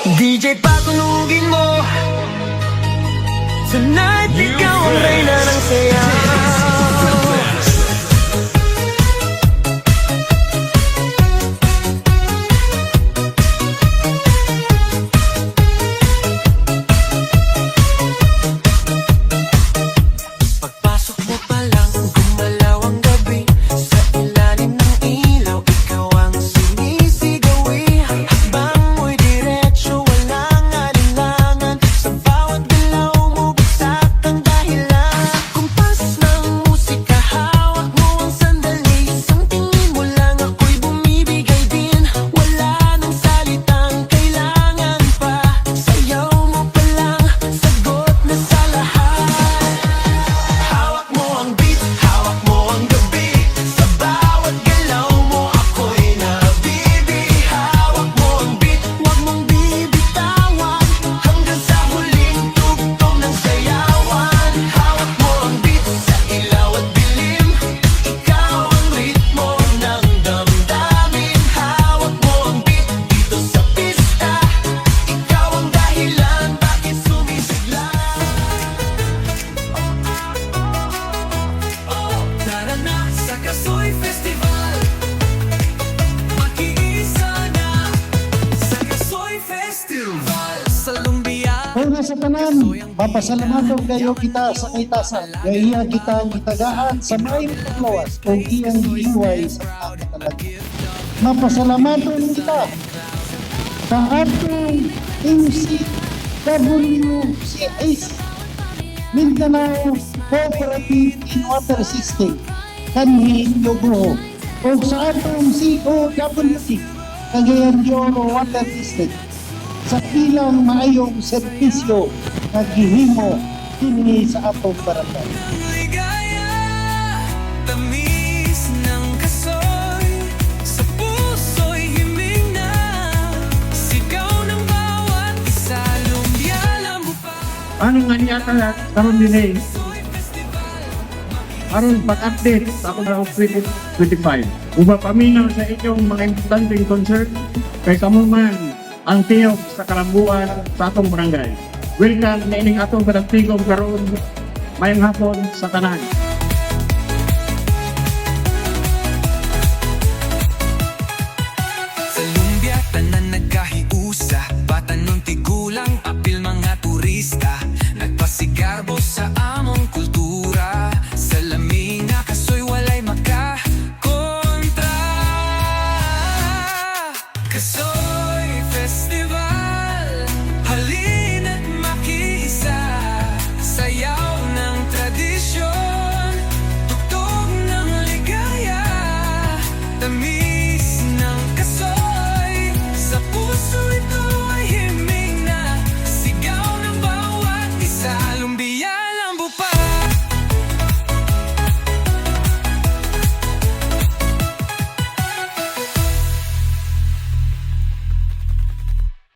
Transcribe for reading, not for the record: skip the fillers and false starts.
DJ patunugin mo tonight, ikaw ang reyna ng saya. Pagpasok mo pa lang, gumalaw ang gabi. Sa ilalim ng ilaw, ikaw ang sinisigawi. Habang mo'y diretso, walang alinlangan. Sa bawat galaw mo, bagsak ang dahilan. Kumpas ng musika, hawak mo ang sandali. Isang tingin mo lang, ako'y bumibigay din. Wala nang salitang kailangan pa. Sayaw mo pa lang, sagot na sa lahat. Hawak mo ang beat, hawak mo ang gabi. Sa bawat galaw mo, ako'y nabibi. Hawak mo ang beat, huwag mong bibitawan. Hanggang sa huling tugtog ng sayawan. Hawak mo ang beat, sa ilaw at dilim. Ikaw ang ritmo ng damdamin. Hawak mo ang beat, dito sa pista. Ikaw ang dahilan, bakit sumisigla. Tara na sa Kasoy Festival. Makiisa na sa Kasoy Festival. Sa Lumbia. Una sa tanan, papasalamaton kayo kita sa kaitasan. Gaya kita ang gitagaan sa may paglawas o iyang giiway sa kakatalag. Mapasalamaton kita sa atong MCWCAC Mindanao Cooperative in Water System kanhi Yogo o sa atong COWT Cagayan de Oro Water District sa ilang maayong serbisyo nga gihimo dinhi sa atong barangay. Ligaya, tamis ng kasoy. Sa puso'y himing na. Sigaw ng bawat isa. Lumbyala mo pa. Ano nga niya ka karon din eh? Aron pag-update sa akong 2025. Uba paminaw sa inyong mga importanteng concern kay kamo man ang tiyog sa kalambuan sa atong barangay. Welcome na ining atong barangay karon mayang hapon sa tanan.